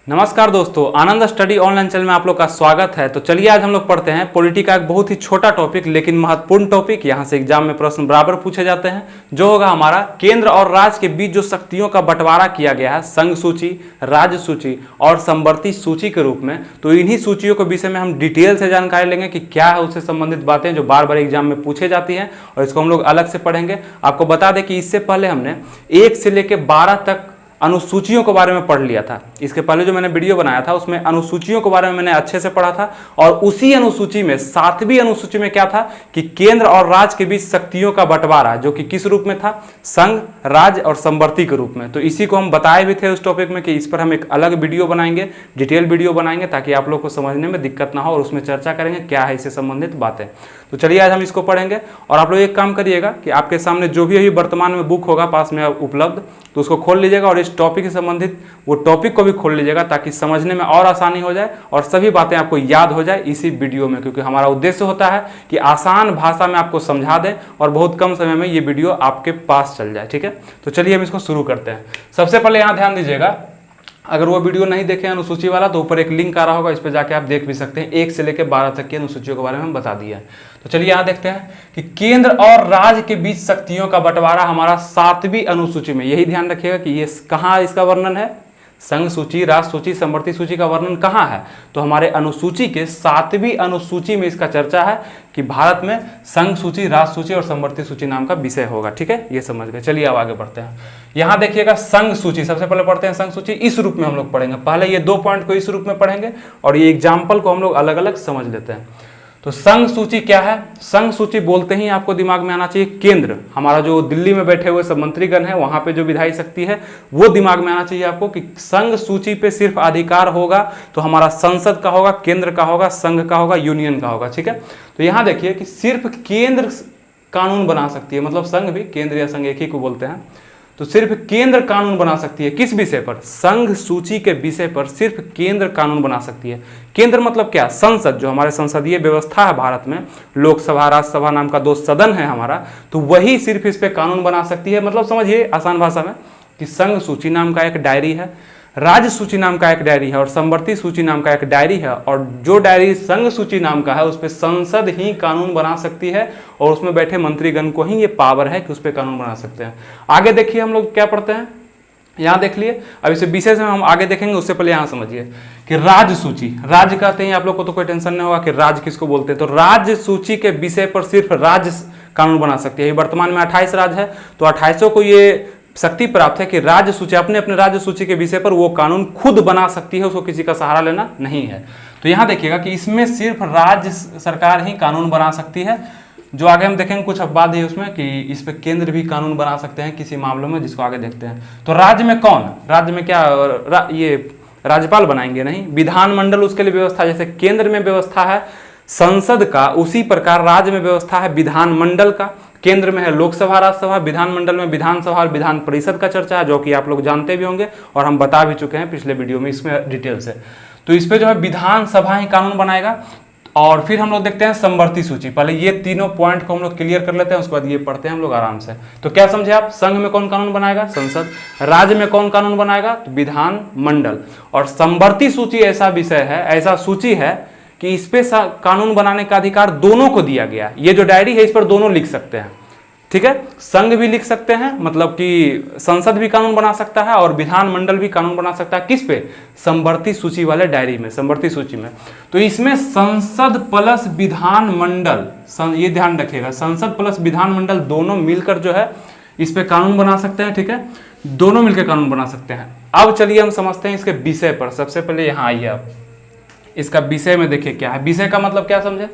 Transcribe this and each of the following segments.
नमस्कार दोस्तों, आनंद study online channel में आप लोग का स्वागत है। तो चलिए आज हम लोग पढ़ते हैं पॉलिटी का एक बहुत ही छोटा टॉपिक लेकिन महत्वपूर्ण टॉपिक। यहाँ से एग्जाम में प्रश्न बराबर पूछे जाते हैं, जो होगा हमारा केंद्र और राज्य के बीच जो शक्तियों का बंटवारा किया गया है संघ सूची, राज्य सूची और समवर्ती सूची के रूप में। तो इन्हीं सूचियों के विषय में हम डिटेल से जानकारी लेंगे कि क्या है, उससे संबंधित बातें जो बार बार एग्जाम में पूछे जाती हैं, और इसको हम लोग अलग से पढ़ेंगे। आपको बता दें कि इससे पहले हमने 1 से लेकर 12 तक अनुसूचियों के बारे में पढ़ लिया था। इसके पहले जो मैंने वीडियो बनाया था उसमें अनुसूचियों के बारे में मैंने अच्छे से पढ़ा था, और उसी अनुसूची में 7वीं अनुसूची में क्या था कि केंद्र और राज्य के बीच शक्तियों का बंटवारा, जो कि किस रूप में था, संघ, राज्य और समवर्ती के रूप में। तो इसी को हम बताए भी थे उस टॉपिक में कि इस पर हम एक अलग वीडियो बनाएंगे, डिटेल वीडियो बनाएंगे, ताकि आप लोग को समझने में दिक्कत ना हो, और उसमें चर्चा करेंगे क्या है इससे संबंधित बातें। तो चलिए आज हम इसको पढ़ेंगे। और आप लोग एक काम करिएगा कि आपके सामने जो भी अभी वर्तमान में बुक होगा पास में उपलब्ध, तो उसको खोल लीजिएगा और इस टॉपिक से संबंधित वो टॉपिक को भी खोल लीजिएगा, ताकि समझने में और आसानी हो जाए और सभी बातें आपको याद हो जाए इसी वीडियो में। क्योंकि हमारा उद्देश्य होता है कि आसान भाषा में आपको समझा दें और बहुत कम समय में ये वीडियो आपके पास चल जाए। ठीक है, तो चलिए हम इसको शुरू करते हैं। सबसे पहले यहाँ ध्यान दीजिएगा, अगर वो वीडियो नहीं देखे अनुसूची वाला तो ऊपर एक लिंक आ रहा होगा, इस पर जाके आप देख भी सकते हैं। 1 से लेकर 12 तक की अनुसूचियों के बारे में हम बता दिया है। तो चलिए यहाँ देखते हैं कि केंद्र और राज्य के बीच शक्तियों का बंटवारा हमारा 7वीं अनुसूची में। यही ध्यान रखिएगा कि ये कहाँ इसका वर्णन है, संघ सूची, राज्य सूची, समवर्ती सूची का वर्णन कहाँ है, तो हमारे अनुसूची के 7वीं अनुसूची में इसका चर्चा है कि भारत में संघ सूची, राज्य सूची और समवर्ती सूची नाम का विषय होगा। ठीक है, ये समझ गए। चलिए अब आगे बढ़ते हैं। यहाँ देखिएगा संघ सूची, सबसे पहले पढ़ते हैं संघ सूची। इस रूप में हम लोग पढ़ेंगे, पहले ये 2 पॉइंट को इस रूप में पढ़ेंगे और ये एग्जाम्पल को हम लोग अलग अलग समझ लेते हैं। तो संघ सूची क्या है? संघ सूची बोलते ही आपको दिमाग में आना चाहिए केंद्र, हमारा जो दिल्ली में बैठे हुए सब मंत्रीगण है, वहां पे जो विधायी शक्ति है वो दिमाग में आना चाहिए आपको, कि संघ सूची पे सिर्फ अधिकार होगा तो हमारा संसद का होगा, केंद्र का होगा, संघ का होगा, यूनियन का होगा। ठीक है, तो यहां देखिए कि सिर्फ केंद्र कानून बना सकती है, मतलब संघ भी केंद्र या संघ एक ही को बोलते हैं, तो सिर्फ केंद्र कानून बना सकती है। किस विषय पर? संघ सूची के विषय पर सिर्फ केंद्र कानून बना सकती है। केंद्र मतलब क्या? संसद, जो हमारे संसदीय व्यवस्था है भारत में, लोकसभा राज्यसभा नाम का 2 सदन है हमारा, तो वही सिर्फ इस पे कानून बना सकती है। मतलब समझिए आसान भाषा में कि संघ सूची नाम का एक डायरी है, राज्य सूची नाम का एक डायरी है और समवर्ती सूची नाम का एक डायरी है, और जो डायरी संघ सूची नाम का है उस पर संसद ही कानून बना सकती है, और उसमें बैठे मंत्रीगण को ही ये पावर है कि उस पर कानून बना सकते हैं। आगे देखिए हम लोग क्या पढ़ते हैं, यहाँ देख लिए। अब इसे विषय से हम आगे देखेंगे, उससे पहले यहाँ समझिए कि राज्य सूची, राज्य कहते हैं आप लोग को तो कोई टेंशन नहीं होगा कि राज्य किसको बोलते हैं। तो राज्य सूची के विषय पर सिर्फ राज्य कानून बना सकती है। वर्तमान में 28 राज्य है, तो 28 को ये शक्ति प्राप्त है कि राज्य सूची अपने अपने राज्य सूची के विषय पर वो कानून खुद बना सकती है, उसको किसी का सहारा लेना नहीं है। तो यहाँ देखिएगा कि इसमें सिर्फ राज्य सरकार ही कानून बना सकती है। जो आगे हम देखेंगे कुछ अपवाद है उसमें कि इस पे केंद्र भी कानून बना सकते हैं किसी मामलों में, जिसको आगे देखते हैं। तो राज्य में कौन? राज्य में क्या ये राज्यपाल बनाएंगे? नहीं, विधानमंडल उसके लिए व्यवस्था, जैसे केंद्र में व्यवस्था है संसद का, उसी प्रकार राज्य में व्यवस्था है विधानमंडल का। केंद्र में है लोकसभा, राज्यसभा, विधानमंडल में विधानसभा और विधान परिषद का चर्चा है, जो कि आप लोग जानते भी होंगे और हम बता भी चुके हैं पिछले वीडियो में इसमें डिटेल से। तो इस पे जो है विधानसभा ही कानून बनाएगा। और फिर हम लोग देखते हैं समवर्ती सूची। पहले ये तीनों पॉइंट को हम लोग क्लियर कर लेते हैं, उसके बाद ये पढ़ते हैं हम लोग आराम से। तो क्या समझे आप? संघ में कौन कानून बनाएगा? संसद। राज्य में कौन कानून बनाएगा? तो विधानमंडल। और समवर्ती सूची ऐसा विषय है, ऐसा सूची है कि इस पे कानून बनाने का अधिकार दोनों को दिया गया। ये जो डायरी है इस पर दोनों लिख सकते हैं। ठीक है, संघ भी लिख सकते हैं, मतलब कि संसद भी कानून बना सकता है और विधानमंडल भी कानून बना सकता है। किस पे? समवर्ती सूची वाले डायरी में, समवर्ती सूची में। तो इसमें संसद प्लस विधानमंडल, ये ध्यान रखिएगा, संसद प्लस विधानमंडल दोनों मिलकर जो है इस पे कानून बना सकते हैं। ठीक है, दोनों मिलकर कानून बना सकते हैं। अब चलिए हम समझते हैं इसके विषय पर। सबसे पहले यहाँ आइए, आप इसका विषय में देखिए क्या है। विषय का मतलब क्या समझे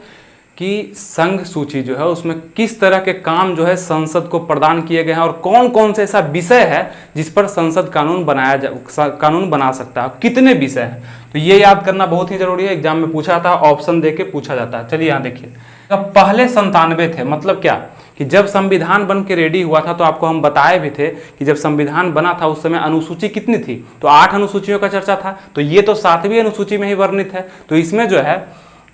कि संघ सूची जो है उसमें किस तरह के काम जो है संसद को प्रदान किए गए हैं, और कौन कौन से ऐसा विषय है जिस पर संसद कानून कानून बना सकता है, कितने विषय हैं। तो ये याद करना बहुत ही जरूरी है, एग्जाम में पूछा था, ऑप्शन देके पूछा जाता है। चलिए यहाँ देखिए, पहले 97 थे, मतलब क्या कि जब संविधान बन के रेडी हुआ था तो आपको हम बताए भी थे कि जब संविधान बना था उस समय अनुसूची कितनी थी, तो 8 अनुसूचियों का चर्चा था। तो ये तो 7वीं अनुसूची में ही वर्णित है। तो इसमें जो है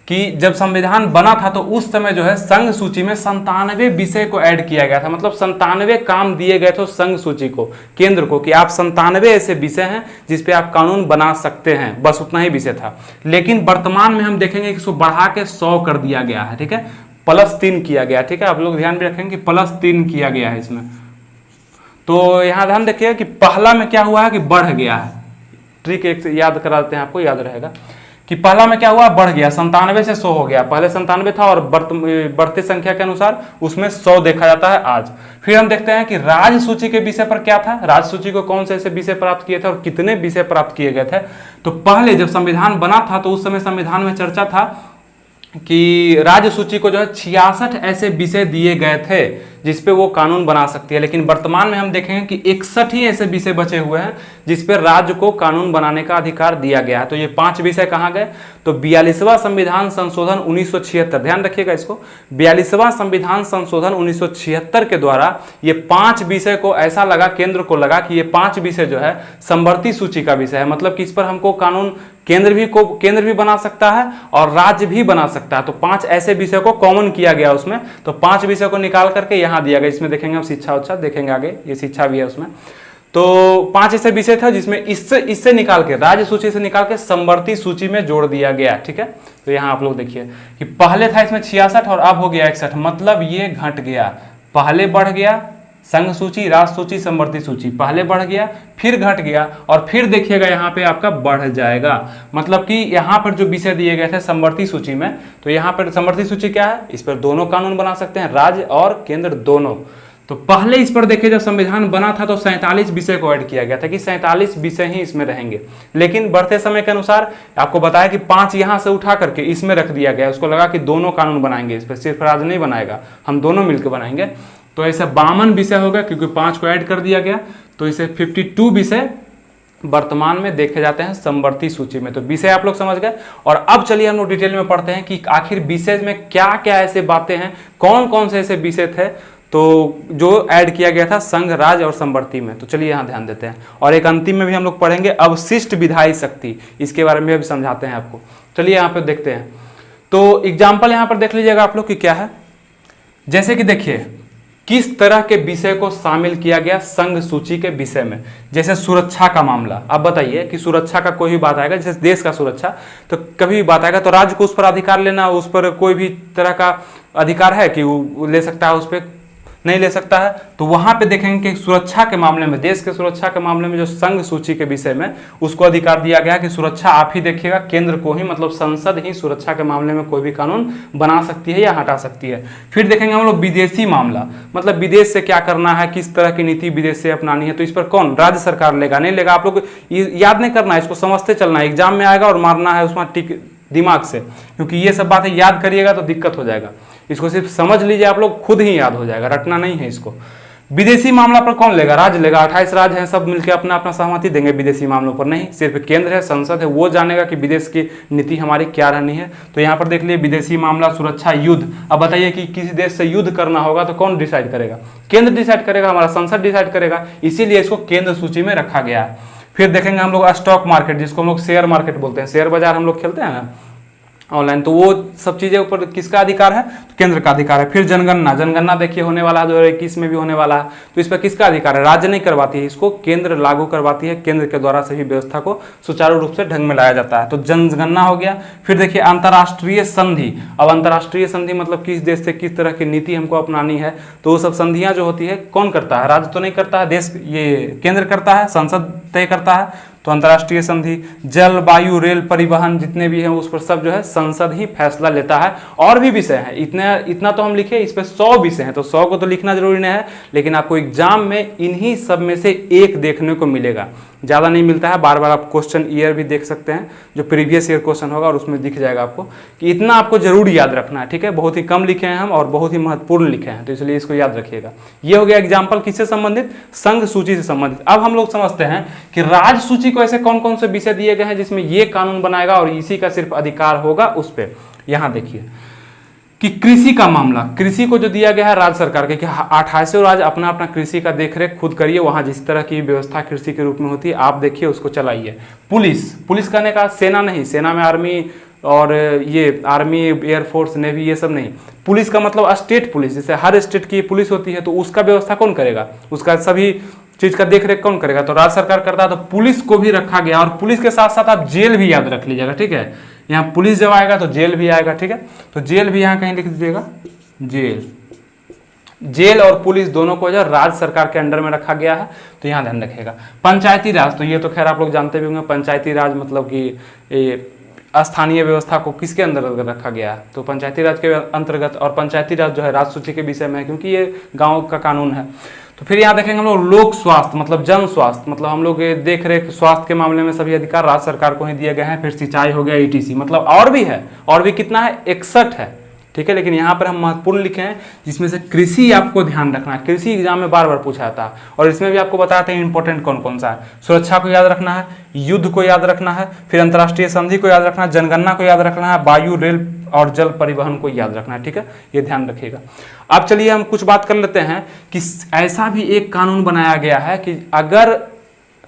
कि जब संविधान बना था तो उस समय जो है संघ सूची में 97 विषय को ऐड किया गया था, मतलब 97 काम दिए गए थे संघ सूची को, केंद्र को, कि आप 97 ऐसे विषय हैं जिसपे आप कानून बना सकते हैं, बस उतना ही विषय था। लेकिन वर्तमान में हम देखेंगे कि इसको बढ़ा के 100 कर दिया गया है, ठीक है, +3 किया गया, ठीक है, आप लोग ध्यान भी रखेंगे कि +3 किया गया है इसमें। तो यहाँ ध्यान रखिएगा कि पहला में क्या हुआ है कि बढ़ गया है, ट्रिक एक से याद करा देते हैं, आपको याद रहेगा कि पहला में क्या हुआ, बढ़ गया, 97 से 100 हो गया, पहले 97 था और बढ़ते संख्या के अनुसार उसमें 100 देखा जाता है आज। फिर हम देखते हैं कि राज्य सूची के विषय पर क्या था, राज्य सूची को कौन से ऐसे विषय प्राप्त किए थे और कितने विषय प्राप्त किए गए थे। तो पहले जब संविधान बना था तो उस समय संविधान में चर्चा था कि राज्य सूची को जो है 66 ऐसे विषय दिए गए थे जिसपे वो कानून बना सकती है, लेकिन वर्तमान में हम देखेंगे कि 61 ही ऐसे विषय बचे हुए हैं जिसपे राज्य को कानून बनाने का अधिकार दिया गया है। तो ये 5 विषय कहाँ गए, तो 42वां संविधान संशोधन 1976, ध्यान रखिएगा इसको, 42वां संविधान संशोधन 1976 के द्वारा ये 5 विषय को ऐसा लगा, केंद्र को लगा कि ये 5 विषय जो है समवर्ती सूची का विषय है, मतलब कि इस पर हमको कानून केंद्र भी बना सकता है और राज्य भी बना सकता है। तो 5 ऐसे विषय को कॉमन किया गया उसमें, तो 5 विषय को निकाल करके यहाँ दिया गया, इसमें देखेंगे हम शिक्षा उच्छा देखेंगे आगे, ये शिक्षा भी है उसमें। तो 5 ऐसे विषय था जिसमें इससे निकाल के, राज्य सूची से निकाल के समवर्ती सूची में जोड़ दिया गया, ठीक है। तो यहाँ आप लोग देखिए कि पहले था इसमें 66 और अब हो गया 61, मतलब ये घट गया, पहले बढ़ गया संघ सूची, राष्ट्र सूची, समवर्ती सूची, पहले बढ़ गया फिर घट गया और फिर देखिएगा यहाँ पे आपका बढ़ जाएगा, मतलब कि यहाँ पर जो विषय दिए गए थे समवर्ती सूची में, तो यहाँ पर समवर्ती सूची क्या है, इस पर दोनों कानून बना सकते हैं, राज्य और केंद्र दोनों। तो पहले इस पर देखिए जब संविधान बना था तो 47 विषय को ऐड किया गया था कि 47 विषय ही इसमें रहेंगे, लेकिन बढ़ते समय के अनुसार आपको बताया कि 5 यहाँ से उठा करके इसमें रख दिया गया, उसको लगा कि दोनों कानून बनाएंगे, इस पर सिर्फ राज्य नहीं बनाएगा, हम दोनों मिलकर बनाएंगे। तो ऐसे 52 विषय हो गया क्योंकि 5 को ऐड कर दिया गया, तो इसे 52 विषय वर्तमान में देखे जाते हैं समवर्ती सूची में। तो विषय आप लोग समझ गए, और अब चलिए हम लोग डिटेल में पढ़ते हैं कि आखिर विषय में क्या क्या ऐसे बातें हैं, कौन कौन से ऐसे विषय थे तो जो ऐड किया गया था संघ, राज्य और समवर्ती में। तो चलिए यहाँ ध्यान देते हैं, और एक अंतिम में भी हम लोग पढ़ेंगे अवशिष्ट विधायी शक्ति, इसके बारे में भी समझाते हैं आपको। चलिए यहाँ पे देखते हैं, तो एग्जाम्पल यहाँ पर देख लीजिएगा आप लोग कि क्या है। जैसे कि देखिए किस तरह के विषय को शामिल किया गया संघ सूची के विषय में, जैसे सुरक्षा का मामला। अब बताइए कि सुरक्षा का कोई भी बात आएगा, जैसे देश का सुरक्षा, तो कभी भी बात आएगा तो राज्य को उस पर अधिकार लेना, उस पर कोई भी तरह का अधिकार है कि वो ले सकता है, उस पर नहीं ले सकता है। तो वहां पे देखेंगे कि सुरक्षा के मामले में, देश के सुरक्षा के मामले में जो संघ सूची के विषय में उसको अधिकार दिया गया कि सुरक्षा आप ही देखिएगा, केंद्र को ही, मतलब संसद ही सुरक्षा के मामले में कोई भी कानून बना सकती है या हटा सकती है। फिर देखेंगे हम लोग विदेशी मामला, मतलब विदेश से क्या करना है, किस तरह की नीति विदेश से अपनानी है, तो इस पर कौन, राज्य सरकार लेगा, नहीं लेगा। आप लोग याद नहीं करना है, इसको समझते चलना है, एग्जाम में आएगा और मारना है उसमें टिक दिमाग से, क्योंकि ये सब बातें याद करिएगा तो दिक्कत हो जाएगा। इसको सिर्फ समझ लीजिए आप लोग, खुद ही याद हो जाएगा, रटना नहीं है इसको। विदेशी मामला पर कौन लेगा, राज्य लेगा, 28 राज्य हैं, सब मिलकर अपना अपना सहमति देंगे विदेशी मामलों पर, नहीं, सिर्फ केंद्र है, संसद है, वो जानेगा कि विदेश की नीति हमारी क्या रहनी है। तो यहाँ पर देख लिए विदेशी मामला, सुरक्षा, युद्ध। अब बताइए कि किसी देश से युद्ध करना होगा तो कौन डिसाइड करेगा, केंद्र डिसाइड करेगा, हमारा संसद डिसाइड करेगा, इसीलिए इसको केंद्र सूची में रखा गया है। फिर देखेंगे हम लोग स्टॉक मार्केट, जिसको हम लोग शेयर मार्केट बोलते हैं, शेयर बाजार हम लोग खेलते हैं ना ऑनलाइन, तो वो सब चीजें ऊपर किसका अधिकार है, तो केंद्र का अधिकार है। फिर जनगणना, जनगणना देखिए होने वाला है 2021 में भी होने वाला है, तो इस पर किसका अधिकार है, राज्य नहीं करवाती है, इसको केंद्र लागू करवाती है, केंद्र के द्वारा सभी व्यवस्था को सुचारू रूप से ढंग में लाया जाता है। तो जनगणना हो गया। फिर देखिए अंतर्राष्ट्रीय संधि, अब अंतर्राष्ट्रीय संधि मतलब किस देश से किस तरह की नीति हमको अपनानी है, तो वो सब संधियां जो होती है कौन करता है, राज्य तो नहीं करता है, देश ये केंद्र करता है, संसद तय करता है। तो अंतर्राष्ट्रीय संधि, जल, वायु, रेल, परिवहन जितने भी हैं उस पर सब जो है संसद ही फैसला लेता है। और भी विषय हैं, इतना तो हम लिखे, इस पे 100 विषय हैं, तो 100 को तो लिखना जरूरी नहीं है, लेकिन आपको एग्जाम में इन्हीं सब में से एक देखने को मिलेगा, ज़्यादा नहीं मिलता है। बार बार आप क्वेश्चन ईयर भी देख सकते हैं, जो प्रीवियस ईयर क्वेश्चन होगा और उसमें दिख जाएगा आपको कि इतना आपको जरूर याद रखना है, ठीक है। बहुत ही कम लिखे हैं हम और बहुत ही महत्वपूर्ण लिखे हैं, तो इसलिए इसको याद रखिएगा। ये हो गया एग्जाम्पल किससे संबंधित, संघ सूची से संबंधित। अब हम लोग समझते हैं कि राज्य सूची को ऐसे कौन कौन से विषय दिए गए हैं जिसमें ये कानून बनाएगा और इसी का सिर्फ अधिकार होगा उस पर। यहाँ देखिए कि कृषि का मामला, कृषि को जो दिया गया है राज्य सरकार के कि 28 राज्य अपना अपना कृषि का देखरेख खुद करिए, वहां जिस तरह की व्यवस्था कृषि के रूप में होती है आप देखिए उसको चलाइए। पुलिस, पुलिस करने का सेना नहीं, सेना में आर्मी और ये आर्मी, एयरफोर्स, नेवी, ये सब नहीं। पुलिस का मतलब स्टेट पुलिस, जैसे हर स्टेट की पुलिस होती है, तो उसका व्यवस्था कौन करेगा, उसका सभी चीज का देख रेख कौन करेगा, तो राज्य सरकार करता है। तो पुलिस को भी रखा गया, और पुलिस के साथ साथ आप जेल भी याद रख लीजिएगा, ठीक है। यहाँ पुलिस जब आएगा तो जेल भी आएगा, ठीक है। तो जेल भी यहाँ कहीं लिख दीजिएगा, जेल और पुलिस दोनों को जो राज्य सरकार के अंडर में रखा गया है, तो यहाँ ध्यान रखिएगा। पंचायती राज, तो ये तो खैर आप लोग जानते भी होंगे, पंचायती राज मतलब कि स्थानीय व्यवस्था को किसके अंदर रखा गया है, तो पंचायती राज के अंतर्गत। और पंचायती राज जो है राज्य सूची के विषय में है, क्योंकि ये गांव का कानून है। तो फिर यहाँ देखेंगे हम लोग लोक स्वास्थ्य मतलब जन स्वास्थ्य, मतलब हम लोग देख रेख स्वास्थ्य के मामले में सभी अधिकार राज्य सरकार को ही दिए गए हैं। फिर सिंचाई हो गया, ETC, मतलब और भी है, और भी कितना है, 61 है, ठीक है। लेकिन यहाँ पर हम महत्वपूर्ण लिखे हैं, जिसमें से कृषि आपको ध्यान रखना है, कृषि एग्जाम में बार बार पूछा जाता है, और इसमें भी आपको बताते हैं इंपॉर्टेंट कौन कौन सा है। सुरक्षा को याद रखना है, युद्ध को याद रखना है, फिर अंतर्राष्ट्रीय संधि को याद रखना है, जनगणना को याद रखना है, वायु, रेल और जल परिवहन को याद रखना है, ठीक है, ये ध्यान रखिएगा। अब चलिए हम कुछ बात कर लेते हैं कि ऐसा भी एक कानून बनाया गया है कि अगर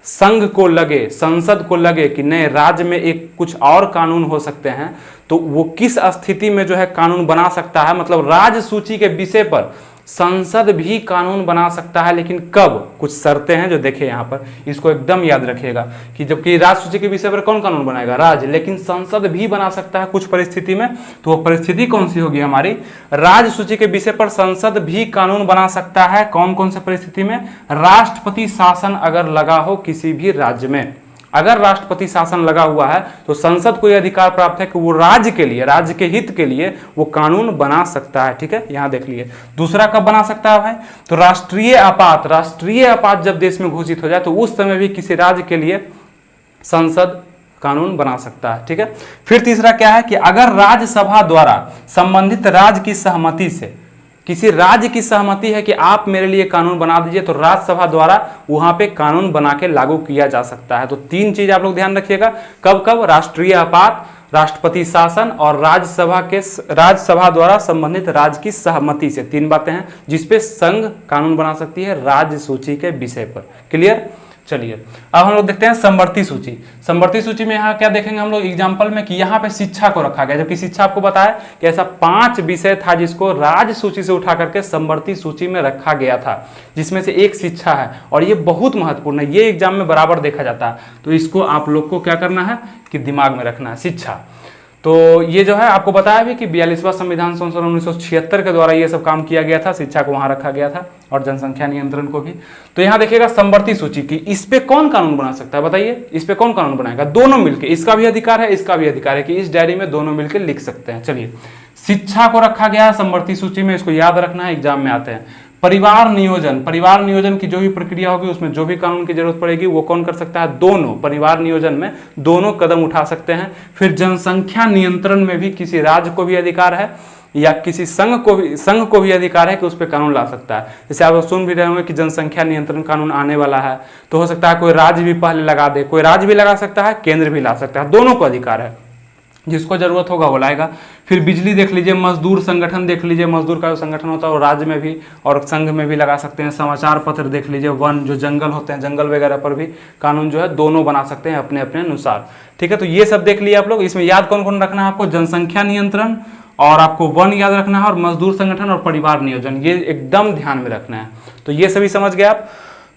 संघ को लगे, संसद को लगे कि नए राज्य में एक कुछ और कानून हो सकते हैं, तो वो किस स्थिति में जो है कानून बना सकता है, मतलब राज्य सूची के विषय पर संसद भी कानून बना सकता है, लेकिन कब, कुछ शर्तें हैं जो देखे यहाँ पर, इसको एकदम याद रखिएगा कि जबकि राज्य सूची के विषय पर कौन कानून बनाएगा, राज्य, लेकिन संसद भी बना सकता है कुछ परिस्थिति में। तो वो परिस्थिति कौन सी होगी हमारी, राज्य सूची के विषय पर संसद भी कानून बना सकता है। कौन कौन से परिस्थिति में, राष्ट्रपति शासन अगर लगा हो किसी भी राज्य में, अगर राष्ट्रपति शासन लगा हुआ है तो संसद को यह अधिकार प्राप्त है कि वो राज्य के लिए, राज्य के हित के लिए वो कानून बना सकता है, ठीक है, यहां देख लिए। दूसरा कब बना सकता है भाई, तो राष्ट्रीय आपात, राष्ट्रीय आपात जब देश में घोषित हो जाए तो उस समय भी किसी राज्य के लिए संसद कानून बना सकता है, ठीक है। फिर तीसरा क्या है कि अगर राज्यसभा द्वारा संबंधित राज्य की सहमति से, किसी राज्य की सहमति है कि आप मेरे लिए कानून बना दीजिए, तो राज्यसभा द्वारा वहां पे कानून बना के लागू किया जा सकता है। तो तीन चीज आप लोग ध्यान रखिएगा, कब कब, राष्ट्रीय आपात, राष्ट्रपति शासन और राज्यसभा द्वारा संबंधित राज्य की सहमति से, तीन बातें हैं जिसपे संघ कानून बना सकती है राज्य सूची के विषय पर। क्लियर। चलिए अब हम लोग देखते हैं समवर्ती सूची। समवर्ती सूची में यहाँ क्या देखेंगे हम लोग एग्जाम्पल में कि यहाँ पे शिक्षा को रखा गया, जबकि शिक्षा आपको बताया कि ऐसा 5 विषय था जिसको राज्य सूची से उठा करके समवर्ती सूची में रखा गया था, जिसमें से एक शिक्षा है, और ये बहुत महत्वपूर्ण है, ये एग्जाम में बराबर देखा जाता है। तो इसको आप लोग को क्या करना है कि दिमाग में रखना है, शिक्षा। तो ये जो है आपको बताया भी कि 42वां संविधान संशोधन 1976 के द्वारा ये सब काम किया गया था, शिक्षा को वहां रखा गया था और जनसंख्या नियंत्रण को भी। तो यहाँ देखिएगा समवर्ती सूची की, इस पे कौन कानून बना सकता है बताइए, इस पे कौन कानून बनाएगा, दोनों मिलकर, इसका भी अधिकार है, इसका भी अधिकार है कि इस डायरी में दोनों मिलकर लिख सकते हैं। चलिए शिक्षा को रखा गया है समवर्ती सूची में, इसको याद रखना है, एग्जाम में आते हैं। परिवार नियोजन, परिवार नियोजन की जो भी प्रक्रिया होगी उसमें जो भी कानून की जरूरत पड़ेगी वो कौन कर सकता है, दोनों, परिवार नियोजन में दोनों कदम उठा सकते हैं। फिर जनसंख्या नियंत्रण में भी किसी राज्य को भी अधिकार है या किसी संघ को भी अधिकार है कि उस पर कानून ला सकता है। जैसे आप सुन भी रहे होंगे कि जनसंख्या नियंत्रण कानून आने वाला है, तो हो सकता है कोई राज्य भी पहले लगा दे, कोई राज्य भी लगा सकता है, केंद्र भी ला सकता है, दोनों को अधिकार है, जिसको जरूरत होगा वो लाएगा। फिर बिजली देख लीजिए, मजदूर संगठन देख लीजिए, मजदूर का जो संगठन होता है वो राज्य में भी और संघ में भी लगा सकते हैं। समाचार पत्र देख लीजिए, वन जो जंगल होते हैं, जंगल वगैरह पर भी कानून जो है दोनों बना सकते हैं अपने अपने अनुसार, ठीक है। तो ये सब देख लिए आप लोग। इसमें याद कौन कौन रखना है आपको, जनसंख्या नियंत्रण, और आपको वन याद रखना है, और मजदूर संगठन और परिवार नियोजन, ये एकदम ध्यान में रखना है। तो ये सभी समझ गए आप।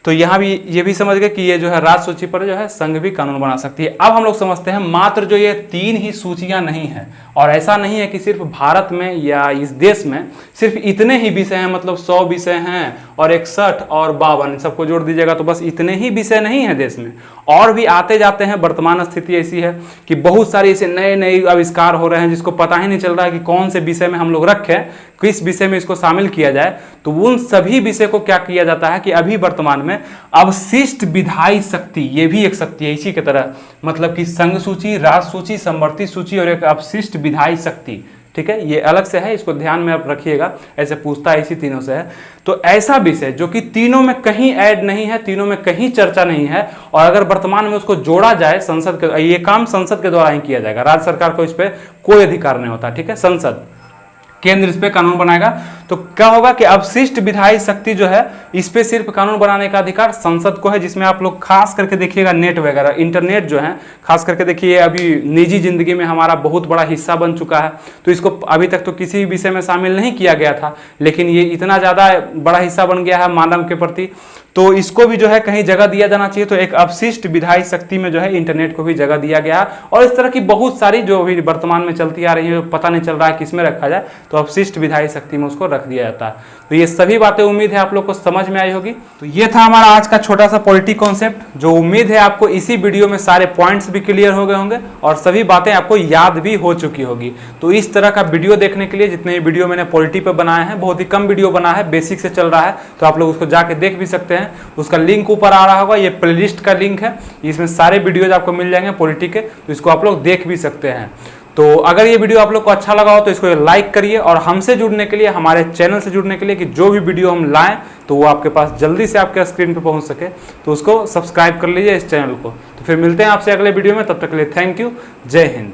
तो यहाँ भी ये भी समझ गए कि ये जो है राज्य सूची पर जो है संघ भी कानून बना सकती है। अब हम लोग समझते हैं मात्र जो ये 3 ही सूचियां नहीं है, और ऐसा नहीं है कि सिर्फ भारत में या इस देश में सिर्फ इतने ही विषय हैं, मतलब 100 विषय हैं और 61 और 52 सबको जोड़ दीजिएगा तो बस इतने ही विषय नहीं है देश में, और भी आते जाते हैं। वर्तमान स्थिति ऐसी है कि बहुत सारे ऐसे नए नए आविष्कार हो रहे हैं जिसको पता ही नहीं चल रहा है कि कौन से विषय में हम लोग रखें, किस विषय में इसको शामिल किया जाए। तो उन सभी विषय को क्या किया जाता है कि अभी वर्तमान में अवशिष्ट विधायी शक्ति, ये भी एक शक्ति है इसी की तरह, मतलब कि संघ सूची, राज्य सूची, समवर्ती सूची और एक अवशिष्ट विधायी शक्ति, ठीक है, ये अलग से है, इसको ध्यान में आप रखिएगा, ऐसे पूछता है इसी तीनों से है। तो ऐसा विषय जो कि तीनों में कहीं ऐड नहीं है, तीनों में कहीं चर्चा नहीं है, और अगर वर्तमान में उसको जोड़ा जाए संसद के, ये काम संसद के द्वारा ही किया जाएगा, राज्य सरकार को इस पर कोई अधिकार नहीं होता, ठीक है, संसद केंद्र इस पे कानून बनाएगा। तो क्या होगा कि अवशिष्ट विधायी शक्ति जो है इस पे सिर्फ कानून बनाने का अधिकार संसद को है, जिसमें आप लोग खास करके देखिएगा नेट वगैरह इंटरनेट जो है खास करके देखिए अभी निजी जिंदगी में हमारा बहुत बड़ा हिस्सा बन चुका है। तो इसको अभी तक तो किसी विषय में शामिल नहीं किया गया था, लेकिन ये इतना ज़्यादा बड़ा हिस्सा बन गया है मानव के प्रति, तो इसको भी जो है कहीं जगह दिया जाना चाहिए। तो एक अवशिष्ट विधायी शक्ति में जो है इंटरनेट को भी जगह दिया गया है। और इस तरह की बहुत सारी जो अभी वर्तमान में चलती आ रही है, पता नहीं चल रहा है किसमें रखा जाए, तो अवशिष्ट विधायी शक्ति में उसको रख दिया जाता है। तो ये सभी बातें उम्मीद है आप लोग को समझ में आई होगी। तो ये था हमारा आज का छोटा सा पॉलिटी कॉन्सेप्ट, जो उम्मीद है आपको इसी वीडियो में सारे पॉइंट्स भी क्लियर हो गए होंगे और सभी बातें आपको याद भी हो चुकी होगी। तो इस तरह का वीडियो देखने के लिए जितने वीडियो मैंने पॉलिटी पे बनाए हैं, बहुत ही कम वीडियो बना है, बेसिक से चल रहा है, तो आप लोग उसको जाके देख भी सकते हैं। उसका लिंक ऊपर आ रहा होगा, ये प्लेलिस्ट का लिंक है, इसमें सारे वीडियोज आपको मिल जाएंगे पॉलिटी के, तो इसको आप लोग देख भी सकते हैं। तो अगर ये वीडियो आप लोग को अच्छा लगा हो तो इसको लाइक करिए, और हमसे जुड़ने के लिए, हमारे चैनल से जुड़ने के लिए कि जो भी वीडियो हम लाएं तो वो आपके पास जल्दी से आपके स्क्रीन पे पहुंच सके, तो उसको सब्सक्राइब कर लीजिए इस चैनल को। तो फिर मिलते हैं आपसे अगले वीडियो में, तब तक के लिए थैंक यू, जय हिंद।